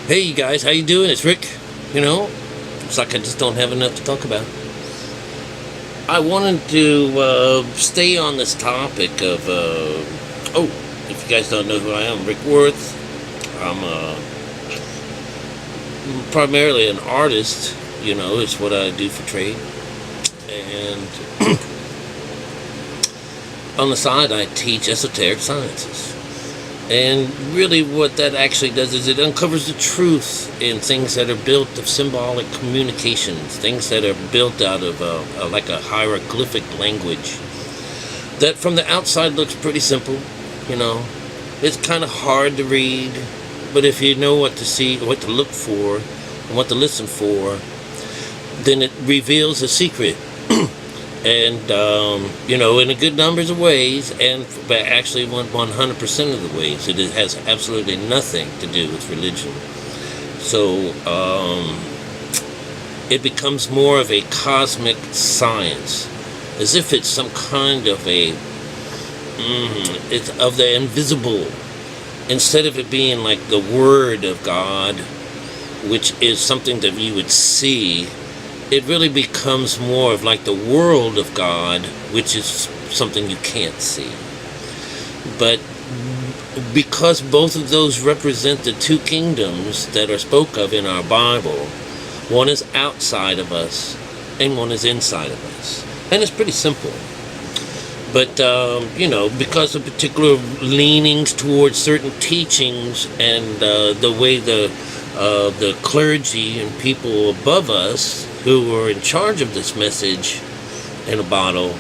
Hey you guys, how you doing? It's Rick. It's like I just don't have enough to talk about. I wanted to stay on this topic of, if you guys don't know who I am, Rick Worth. I'm primarily an artist, it's what I do for trade. And on the side, I teach esoteric sciences. And really what that actually does is it uncovers the truth in things that are built of symbolic communications, things that are built out of like a hieroglyphic language that from the outside looks pretty simple. It's kind of hard to read, but if you know what to see, what to look for, and what to listen for, then it reveals a secret. And, in a good numbers of ways, and actually 100% of the ways, it has absolutely nothing to do with religion. So, it becomes more of a cosmic science, as if it's some kind of it's of the invisible, instead of it being like the Word of God, which is something that you would see. It really becomes more of like the world of God, which is something you can't see. But because both of those represent the two kingdoms that are spoke of in our Bible, one is outside of us and one is inside of us. And it's pretty simple. But, because of particular leanings towards certain teachings and the way the clergy and people above us who are in charge of this message in a bottle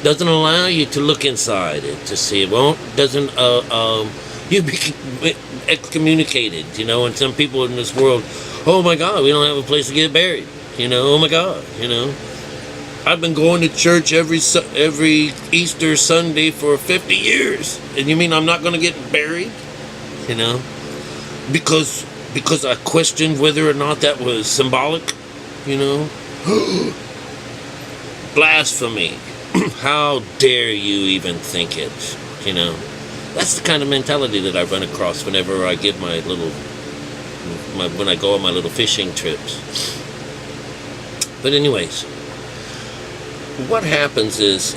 doesn't allow you to look inside it to see it. Doesn't you be excommunicated, and some people in this world, oh my God, we don't have a place to get buried, oh my God, I've been going to church every Easter Sunday for 50 years, and you mean I'm not going to get buried, because I questioned whether or not that was symbolic. Blasphemy. How dare you even think it? That's the kind of mentality that I run across whenever I give when I go on my little fishing trips. But anyways, what happens is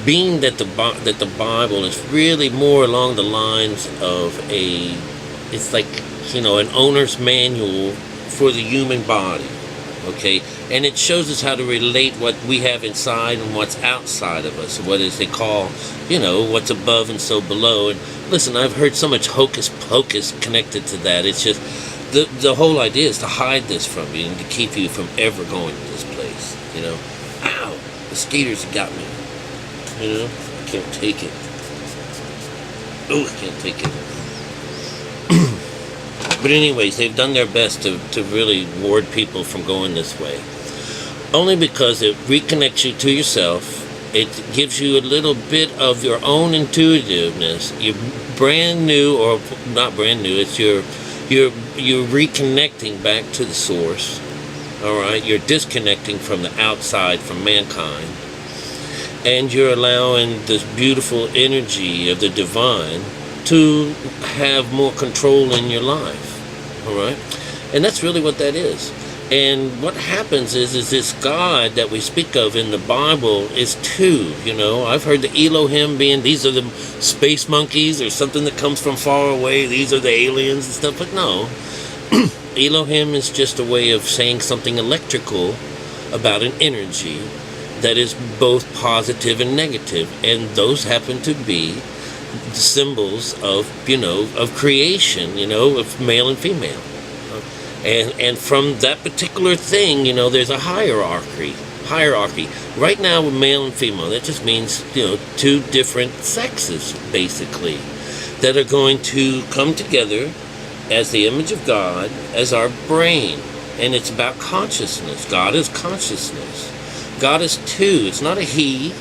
being that the Bible is really more along the lines of it's like an owner's manual for the human body, okay? And it shows us how to relate what we have inside and what's outside of us, what is they call, what's above and so below. And listen, I've heard so much hocus pocus connected to that. It's just, the whole idea is to hide this from you and to keep you from ever going to this place, Ow, mosquitoes got me, I can't take it. Oh, I can't take it. But anyways, they've done their best to really ward people from going this way. Only because it reconnects you to yourself. It gives you a little bit of your own intuitiveness. You're brand new, or not brand new, it's you're reconnecting back to the source. Alright? You're disconnecting from the outside, from mankind. And you're allowing this beautiful energy of the divine to have more control in your life. Alright? And that's really what that is. And what happens is this God that we speak of in the Bible is two, I've heard the Elohim being, these are the space monkeys or something that comes from far away, these are the aliens and stuff, but no. Elohim is just a way of saying something electrical about an energy that is both positive and negative, and those happen to be symbols of of creation, of male and female, and from that particular thing, there's a hierarchy. Right now with male and female, that just means two different sexes basically that are going to come together as the image of God, as our brain, and it's about consciousness. God is consciousness. God is two. It's not a he,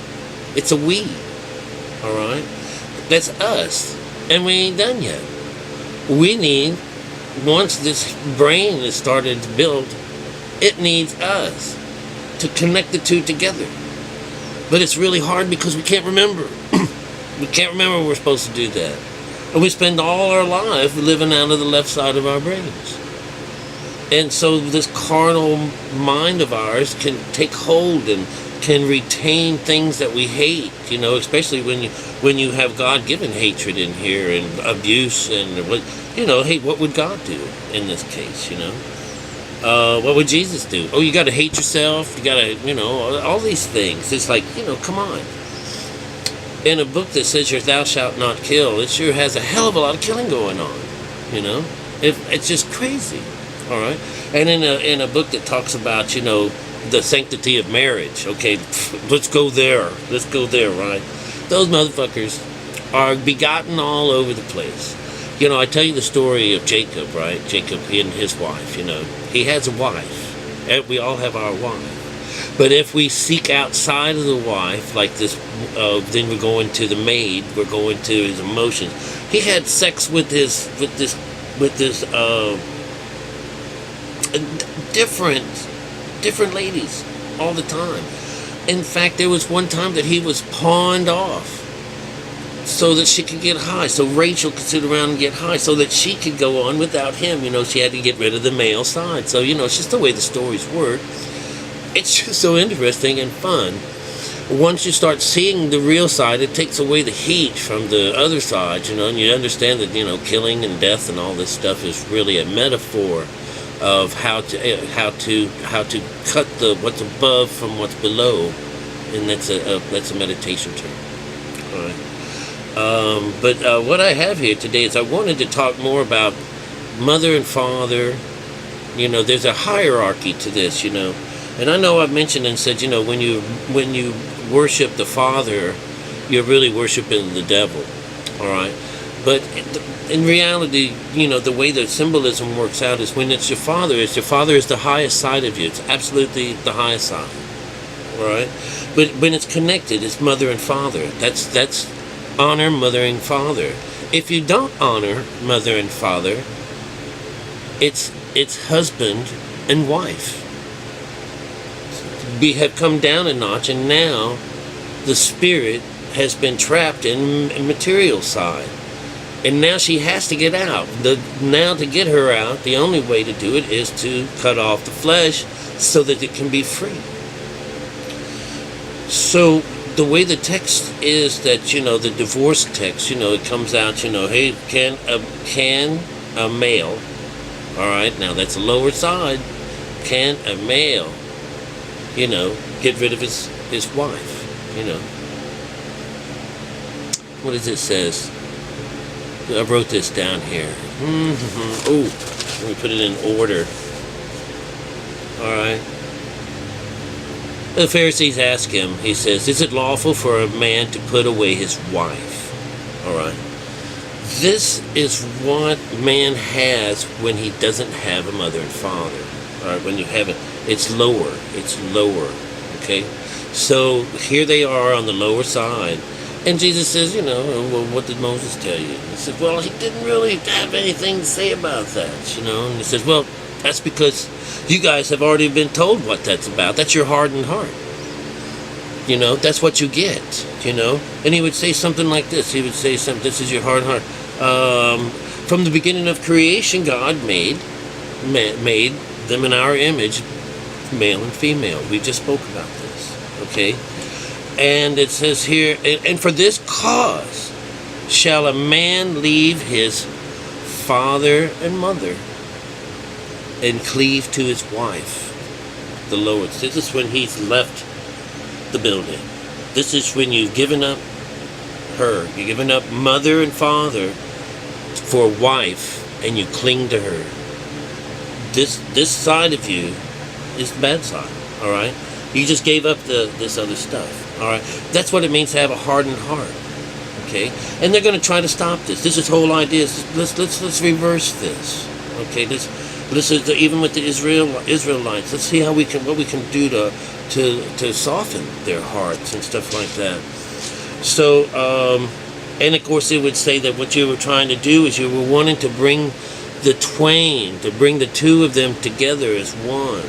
it's a we. All right. That's us, and we ain't done yet. We need, once this brain is started to build, it needs us to connect the two together. But it's really hard because we can't remember. We can't remember we're supposed to do that. And we spend all our life living out of the left side of our brains. And so this carnal mind of ours can take hold and can retain things that we hate, especially when you have God-given hatred in here and abuse and hey, what would God do in this case, what would Jesus do? Oh, you got to hate yourself. You got to, all these things. It's like, come on. In a book that says thou shalt not kill, it sure has a hell of a lot of killing going on, It's just crazy, all right? And in a book that talks about, the sanctity of marriage, okay, let's go there, right? Those motherfuckers are begotten all over the place. I tell you the story of Jacob, right? Jacob and his wife, He has a wife. And we all have our wife. But if we seek outside of the wife, like this, then we're going to the maid, we're going to his emotions. He had sex with this different ladies all the time. In fact, there was one time that he was pawned off so that she could get high, so Rachel could sit around and get high, so that she could go on without him. She had to get rid of the male side. So, it's just the way the stories work. It's just so interesting and fun. Once you start seeing the real side, it takes away the heat from the other side, and you understand that, killing and death and all this stuff is really a metaphor of how to cut what's above from what's below, and that's a meditation term. All right. But what I have here today is I wanted to talk more about mother and father. There's a hierarchy to this, And I know I've mentioned and said, when you worship the Father, you're really worshiping the devil, all right? But in reality, the way the symbolism works out is when it's your Father is the highest side of you. It's absolutely the highest side, all right? But when it's connected, it's mother and father. That's honor mother and father. If you don't honor mother and father, it's husband and wife. We have come down a notch, and now the spirit has been trapped in material side, and now she has to get out. Now to get her out, the only way to do it is to cut off the flesh so that it can be free. So the way the text is that, the divorce text, it comes out, hey, can a male, all right, now that's the lower side, can a male get rid of his wife, What does it says? I wrote this down here. Oh, let me put it in order. All right. The Pharisees ask him, he says, is it lawful for a man to put away his wife? All right. This is what man has when he doesn't have a mother and father. All right, when you have it, it's lower, okay? So here they are on the lower side, and Jesus says, well, what did Moses tell you? He said, well, he didn't really have anything to say about that, and he says, well, that's because you guys have already been told what that's about. That's your hardened heart. That's what you get, And he would say something like this. He would say something, this is your hardened heart. From the beginning of creation, God made them in our image, male and female. We just spoke about this, okay? And it says here, and for this cause shall a man leave his father and mother and cleave to his wife, the lower. This is when he's left the building. This is when you've given up her. You've given up mother and father for a wife, and you cling to her. This side of you is the bad side, all right? You just gave up this other stuff, all right? That's what it means to have a hardened heart, okay? And they're going to try to stop this. This is the whole idea. Let's reverse this, okay? This is even with the Israelites. Let's see what we can do to soften their hearts and stuff like that. So, and of course, it would say that what you were trying to do is you were wanting to bring the twain, to bring the two of them together as one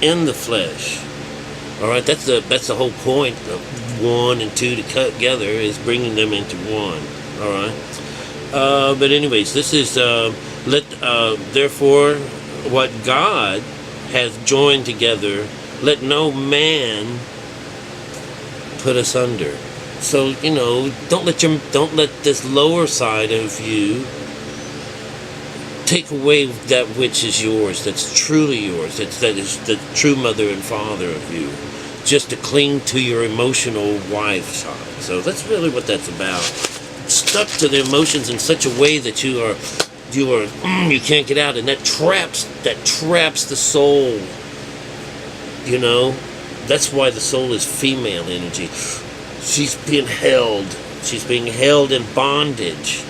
in the flesh. All right, that's the whole point of one and two to cut together, is bringing them into one. All right, But anyways, this is therefore what God has joined together, let no man put us under. So, you know, don't let this lower side of you take away that which is yours, that's truly yours, that is the true mother and father of you, just to cling to your emotional wife side. So that's really what that's about. Stuck to the emotions in such a way that you can't get out, and that traps the soul. You know, that's why the soul is female energy. She's being held in bondage,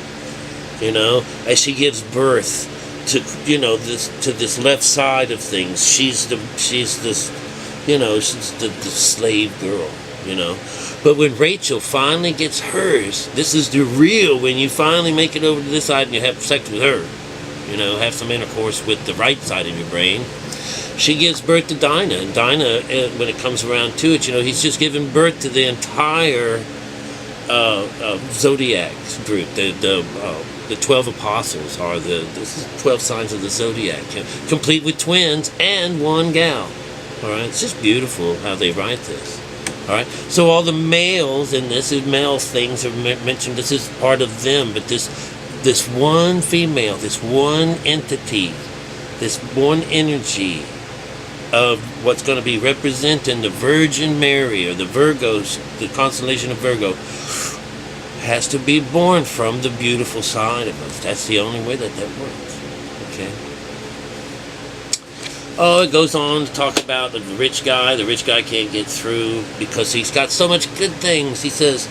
you know, as she gives birth to, you know, this left side of things. She's the slave girl, you know. But when Rachel finally gets hers, this is the real, when you finally make it over to this side and you have sex with her, you know, have some intercourse with the right side of your brain. She gives birth to Dinah, and Dinah, when it comes around to it, you know, he's just given birth to the entire zodiac group. The 12 apostles are the 12 signs of the zodiac, complete with twins and one gal. All right, it's just beautiful how they write this. All right, so all the males in this, male things are mentioned. This is part of them, but this one female, this one entity, this one energy of what's going to be representing the Virgin Mary, or the Virgos, the constellation of Virgo, has to be born from the beautiful side of us. That's the only way that works. Okay. Oh, it goes on to talk about the rich guy. The rich guy can't get through because he's got so much good things. He says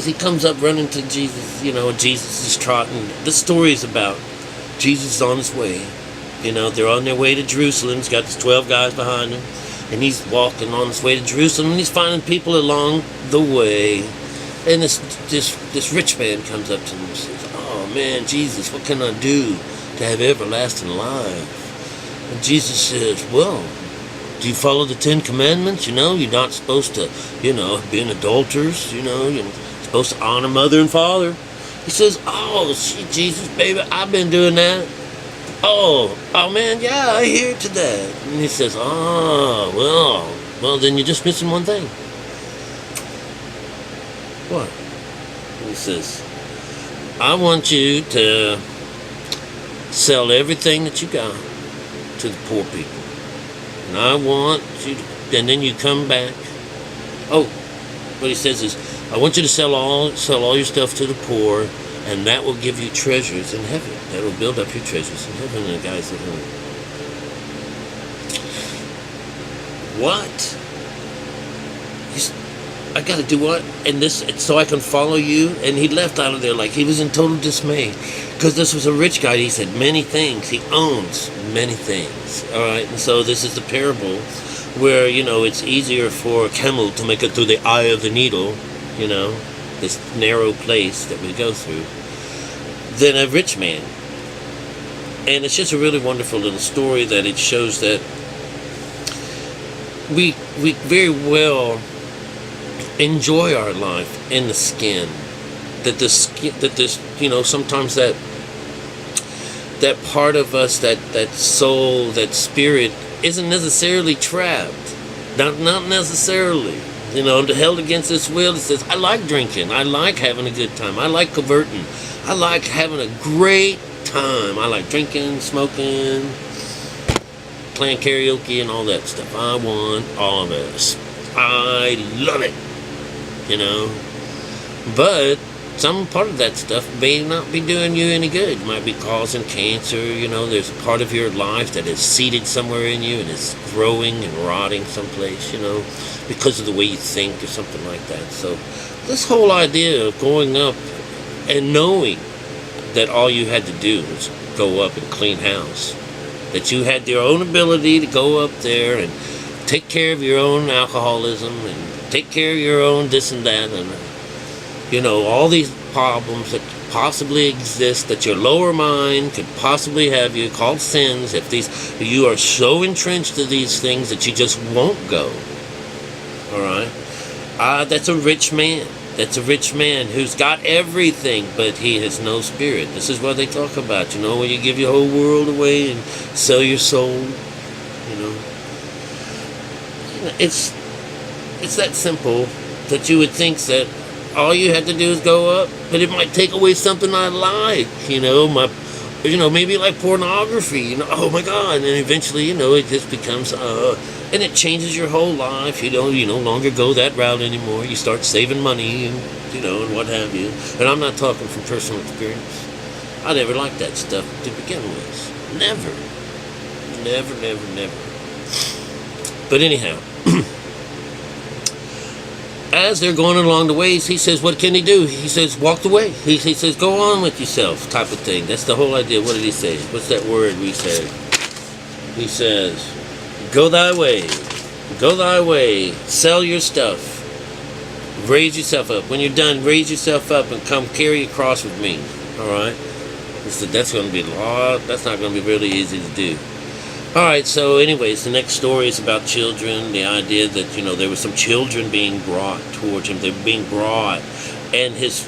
he comes up running to Jesus. You know, Jesus is trotting. The story is about Jesus is on his way. You know, they're on their way to Jerusalem. He's got these 12 guys behind him, and he's walking on his way to Jerusalem, and he's finding people along the way. And this rich man comes up to him and says, "Oh man, Jesus, what can I do to have everlasting life?" And Jesus says, "Well, do you follow the 10 Commandments? You know, you're not supposed to, you know, be an adulterers. You know, you're supposed to honor mother and father." He says, "Oh, Jesus, baby, I've been doing that." Oh man, yeah, I hear to that. And he says, well, then you're just missing one thing. What? And he says, "I want you to sell everything that you got to the poor people. And I want you to, and then you come back." Oh, what he says is, "I want you to sell all your stuff to the poor, and that will give you treasures in heaven. That will build up your treasures in heaven." And the guy said, "What? I got to do what? And this, so I can follow you?" And he left out of there like he was in total dismay, because this was a rich guy. He said many things. He owns many things. All right. And so this is the parable where, you know, it's easier for a camel to make it through the eye of the needle, you know, this narrow place that we go through, than a rich man. And it's just a really wonderful little story that it shows that we very well enjoy our life in the skin. That this, you know, sometimes that part of us, that soul, that spirit, isn't necessarily trapped. Not necessarily. You know, held against its will. It says, "I like drinking. I like having a good time. I like converting. I like having a great time. I like drinking, smoking, playing karaoke and all that stuff. I want all of this. I love it." You know? But some part of that stuff may not be doing you any good. It might be causing cancer. You know, there's a part of your life that is seated somewhere in you and is growing and rotting someplace, you know, because of the way you think or something like that. So this whole idea of going up and knowing that all you had to do was go up and clean house, that you had your own ability to go up there and take care of your own alcoholism and take care of your own this and that, and you know, all these problems that possibly exist, that your lower mind could possibly have you, called sins, if you are so entrenched to these things that you just won't go. All right? That's a rich man. That's a rich man who's got everything, but he has no spirit. This is what they talk about, you know, when you give your whole world away and sell your soul, you know. It's that simple that you would think that all you have to do is go up, but it might take away something I like, you know, maybe like pornography, you know, oh my God, and then eventually, you know, it just becomes, and it changes your whole life, you know, you no longer go that route anymore, you start saving money, and, you know, and what have you, and I'm not talking from personal experience. I never liked that stuff to begin with, never, but anyhow, as they're going along the ways, he says, what can he do? He says, walk the way. He says, go on with yourself, type of thing. That's the whole idea. What did he say? What's that word we said? He says, go thy way. Go thy way. Sell your stuff. Raise yourself up. When you're done, raise yourself up and come carry a cross with me. All right? He said, that's going to be a lot. That's not going to be really easy to do. Alright, so anyways, the next story is about children, the idea that, you know, there were some children being brought towards him, they were being brought, and his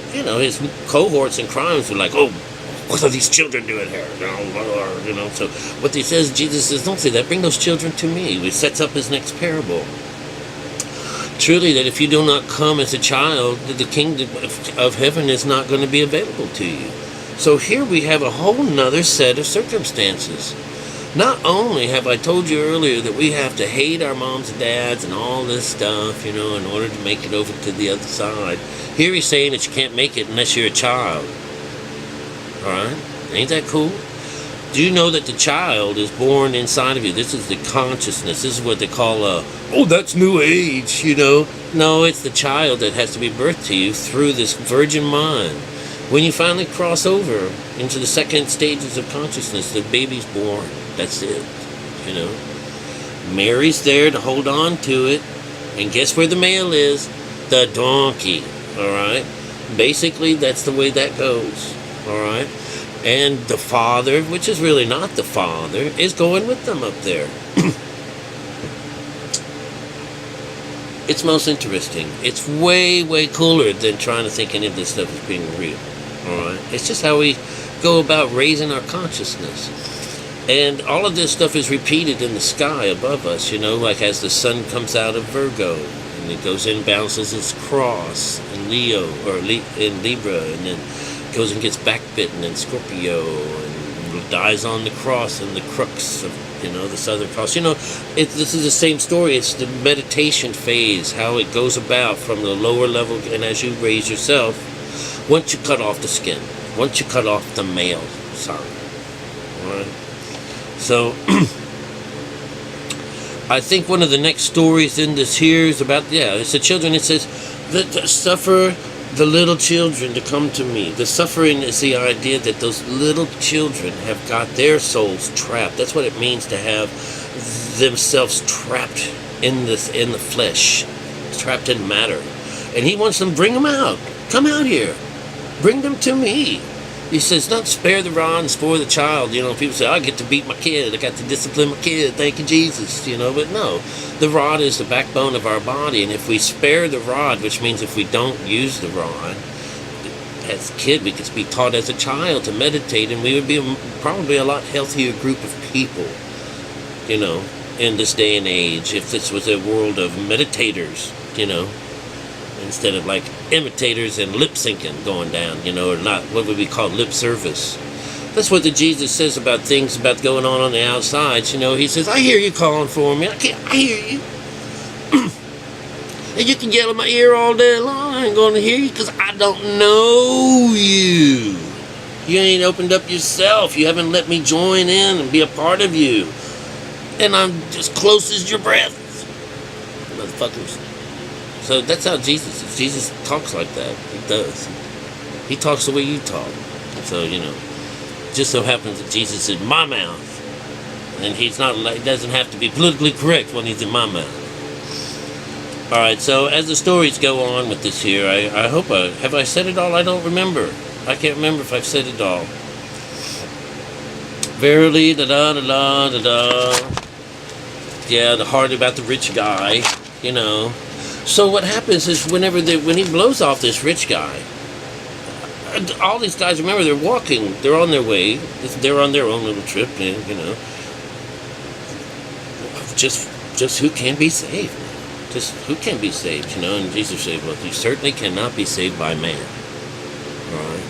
cohorts in crimes were like, oh, what are these children doing here? You know, so what he says, Jesus says, don't say that, bring those children to me. He sets up his next parable. Truly, that if you do not come as a child, the kingdom of heaven is not going to be available to you. So here we have a whole nother set of circumstances. Not only have I told you earlier that we have to hate our moms and dads and all this stuff, you know, in order to make it over to the other side. Here he's saying that you can't make it unless you're a child. Alright? Ain't that cool? Do you know that the child is born inside of you? This is the consciousness. This is what they call oh, that's new age, you know. No, it's the child that has to be birthed to you through this virgin mind. When you finally cross over into the second stages of consciousness, the baby's born. That's it, you know. Mary's there to hold on to it. And guess where the male is? The donkey, all right? Basically, that's the way that goes, all right? And the father, which is really not the father, is going with them up there. It's most interesting. It's way, way cooler than trying to think any of this stuff is being real, all right? It's just how we go about raising our consciousness. And all of this stuff is repeated in the sky above us, you know, like as the sun comes out of Virgo, and it goes in, bounces its cross in Leo, or in Libra, and then goes and gets backbitten in Scorpio, and dies on the cross and the crux of, you know, the Southern Cross. You know, this is the same story. It's the meditation phase, how it goes about from the lower level, and as you raise yourself, once you cut off the skin, once you cut off the male sign, all right? So, I think one of the next stories in this here is about, it's the children. It says, suffer the little children to come to me. The suffering is the idea that those little children have got their souls trapped. That's what it means to have themselves trapped in the flesh, trapped in matter. And he wants them, bring them out. Come out here. Bring them to me. He says, don't spare the rod and spoil the child. You know, people say, I get to beat my kid. I got to discipline my kid. Thank you, Jesus. You know, but no. The rod is the backbone of our body. And if we spare the rod, which means if we don't use the rod, as a kid, we could be taught as a child to meditate. And we would be probably a lot healthier group of people, you know, in this day and age. If this was a world of meditators, you know, instead of like imitators and lip syncing going down, you know, or not, what would we call lip service. That's what the Jesus says about things about going on the outside. You know, he says, I hear you calling for me. I hear you. And you can yell in my ear all day long. I ain't going to hear you because I don't know you. You ain't opened up yourself. You haven't let me join in and be a part of you. And I'm just close as your breath. Motherfuckers. So that's how Jesus is. Jesus talks like that. He does. He talks the way you talk. So, you know, just so happens that Jesus is in my mouth. And he's not, he doesn't have to be politically correct when he's in my mouth. Alright, so as the stories go on with this here, I hope have I said it all? I don't remember. I can't remember if I've said it all. Verily, da-da-da-da-da-da. Yeah, the heart about the rich guy, you know. So what happens is when he blows off this rich guy, all these guys, remember, they're walking, they're on their way, they're on their own little trip, and just who can be saved? Just who can be saved? And Jesus said, well, you certainly cannot be saved by man, all right?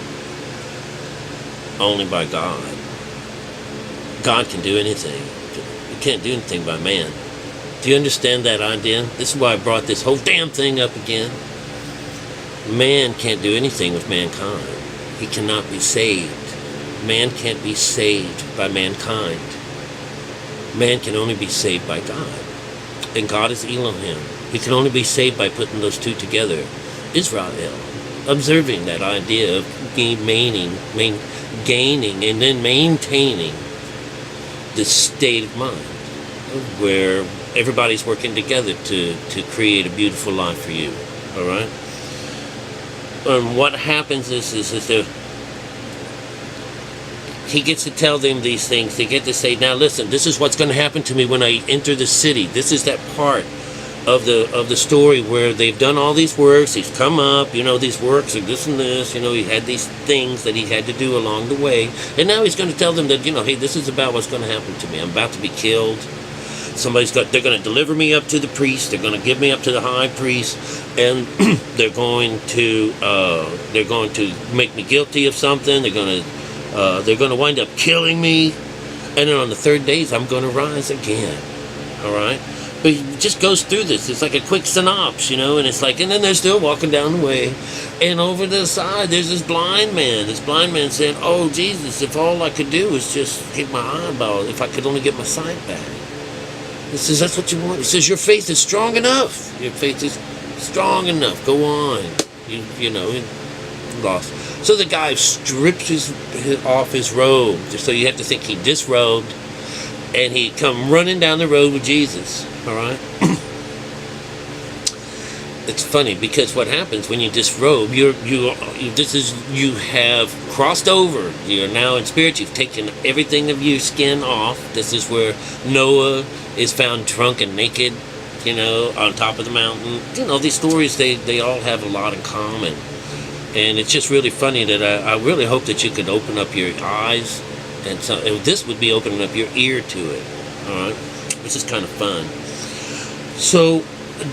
Only by God. God can do anything. You can't do anything by man. Do you understand that idea? This is why I brought this whole damn thing up again. Man can't do anything with mankind. He cannot be saved. Man can't be saved by mankind. Man can only be saved by God. And God is Elohim. He can only be saved by putting those two together. Israel, observing that idea of gaining and then maintaining the state of mind where everybody's working together to create a beautiful life for you. All right? And what happens is that he gets to tell them these things. They get to say, now listen, this is what's going to happen to me when I enter the city. This is that part of the story where they've done all these works. He's come up, these works are this and this. He had these things that he had to do along the way. And now he's going to tell them that, hey, this is about what's going to happen to me. I'm about to be killed. They're going to deliver me up to the priest. They're going to give me up to the high priest, and they're going to make me guilty of something. They're going to wind up killing me, and then on the third days I'm going to rise again. All right, but he just goes through this. It's like a quick synopsis, and it's like, and then they're still walking down the way, and over the side there's this blind man. This blind man saying, "Oh Jesus, if all I could do was just get my eyeball, if I could only get my sight back." He says, that's what you want. He says, your faith is strong enough. Your faith is strong enough. Go on. You lost. So the guy strips off his robe. So you have to think he disrobed, and he come running down the road with Jesus. All right? It's funny because what happens when you disrobe, you have crossed over. You're now in spirit. You've taken everything of your skin off. This is where Noah is found drunk and naked, on top of the mountain. These stories, they all have a lot in common. And it's just really funny that I really hope that you could open up your eyes, and this would be opening up your ear to it, all right? Which is kind of fun. So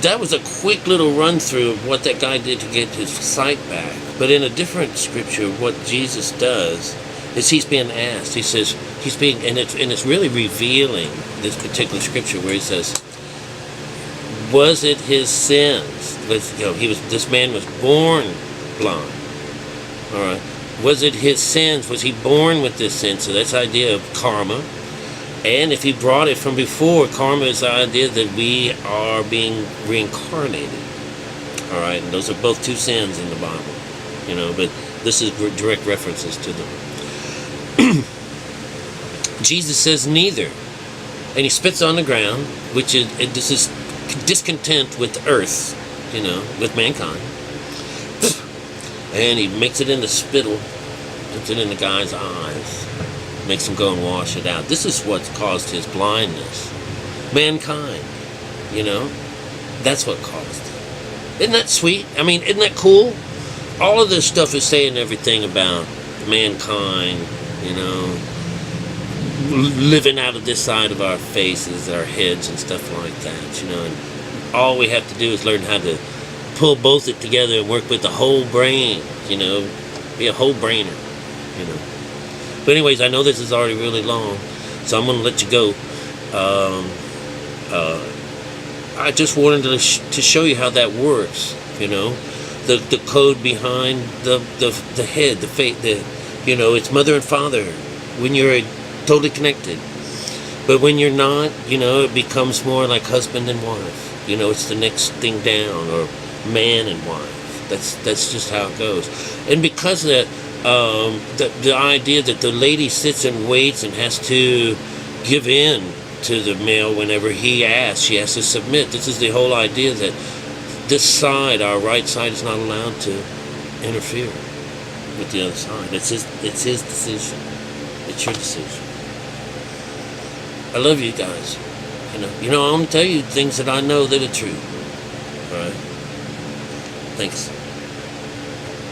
that was a quick little run through of what that guy did to get his sight back. But in a different scripture, what Jesus does is he's being asked. He says and it's really revealing this particular scripture where he says, was it his sins? This man was born blind. All right. Was it his sins? Was he born with this sin? So that's the idea of karma. And if he brought it from before, karma is the idea that we are being reincarnated. All right, and those are both two sins in the Bible, but this is direct references to them. Jesus says neither. And he spits on the ground, this is discontent with the earth, with mankind. And he makes it into spittle, puts it in the guy's eyes. Makes him go and wash it out. This is what's caused his blindness. Mankind, that's what caused it. Isn't that sweet? I mean, isn't that cool? All of this stuff is saying everything about mankind, living out of this side of our faces, our heads and stuff like that, and all we have to do is learn how to pull both it together and work with the whole brain, be a whole brainer, But anyways, I know this is already really long, so I'm going to let you go. I just wanted to show you how that works, the code behind the head, the faith, it's mother and father when you're totally connected. But when you're not, it becomes more like husband and wife. It's the next thing down, or man and wife. That's just how it goes. And because of that, the idea that the lady sits and waits and has to give in to the male whenever he asks, she has to submit. This is the whole idea that this side, our right side, is not allowed to interfere with the other side. It's his decision. It's your decision. I love you guys. I'm going to tell you things that I know that are true. All right? Thanks.